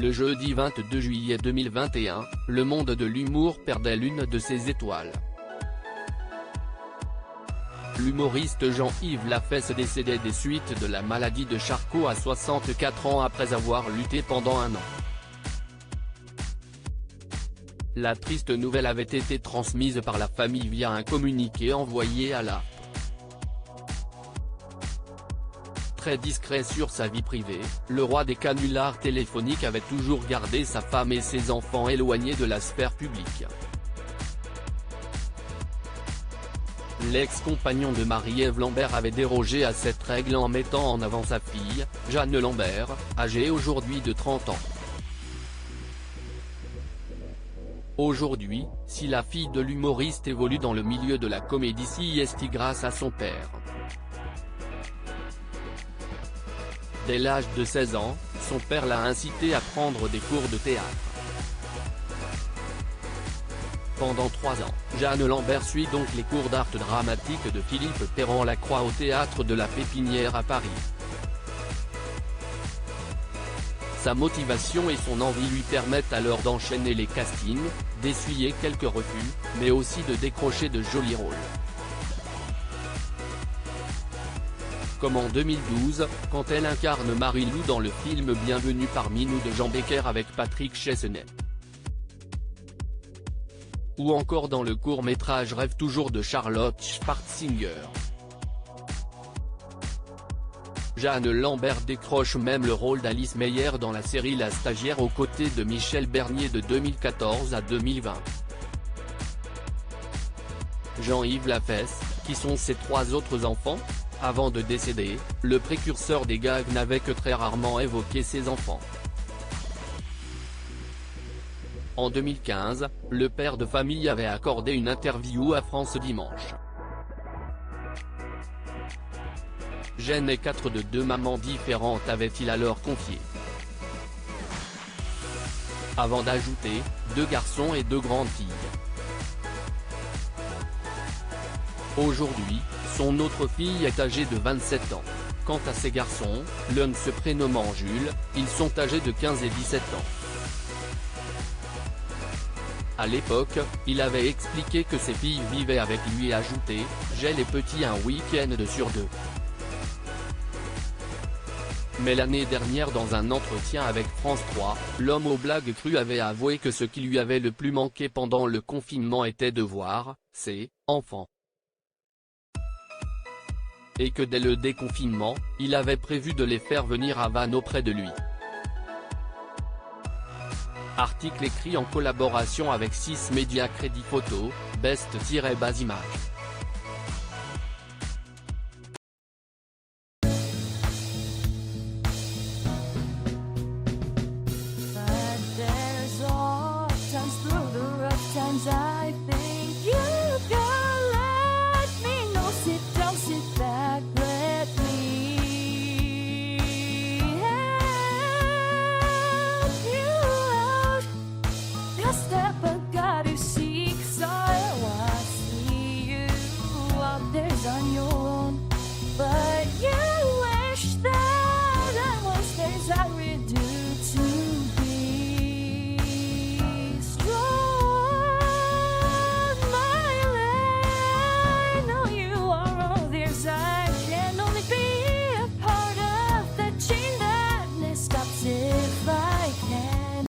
Le jeudi 22 juillet 2021, le monde de l'humour perdait l'une de ses étoiles. L'humoriste Jean-Yves Lafesse décédait des suites de la maladie de Charcot à 64 ans après avoir lutté pendant un an. La triste nouvelle avait été transmise par la famille via un communiqué envoyé à la Très discret sur sa vie privée, le roi des canulars téléphoniques avait toujours gardé sa femme et ses enfants éloignés de la sphère publique. L'ex-compagnon de Marie-Ève Lambert avait dérogé à cette règle en mettant en avant sa fille, Jeanne Lambert, âgée aujourd'hui de 30 ans. Aujourd'hui, si la fille de l'humoriste évolue dans le milieu de la comédie, c'est grâce à son père. Dès l'âge de 16 ans, son père l'a incité à prendre des cours de théâtre. Pendant 3 ans, Jeanne Lambert suit donc les cours d'art dramatique de Philippe Perrand-Lacroix au théâtre de la Pépinière à Paris. Sa motivation et son envie lui permettent alors d'enchaîner les castings, d'essuyer quelques refus, mais aussi de décrocher de jolis rôles. Comme en 2012, quand elle incarne Marie-Lou dans le film Bienvenue parmi nous de Jean Becker avec Patrick Chesney. Ou encore dans le court-métrage Rêve toujours de Charlotte Schwarzinger. Jeanne Lambert décroche même le rôle d'Alice Meyer dans la série La Stagiaire aux côtés de Michel Bernier de 2014 à 2020. Jean-Yves Lafesse, qui sont ses 3 autres enfants? Avant de décéder, le précurseur des gags n'avait que très rarement évoqué ses enfants. En 2015, le père de famille avait accordé une interview à France Dimanche. Jeanne et 4 de 2 mamans différentes avait-il alors confié. Avant d'ajouter, 2 garçons et 2 grandes filles. Aujourd'hui, son autre fille est âgée de 27 ans. Quant à ses garçons, l'un se prénommant Jules, ils sont âgés de 15 et 17 ans. À l'époque, il avait expliqué que ses filles vivaient avec lui et ajouté « J'ai les petits un week-end sur 2 ». Mais l'année dernière dans un entretien avec France 3, l'homme aux blagues crues avait avoué que ce qui lui avait le plus manqué pendant le confinement était de voir ses enfants. Et que dès le déconfinement, il avait prévu de les faire venir à Vannes auprès de lui. Article écrit en collaboration avec 6 médias Crédit Photo, Best-Bas Images. On your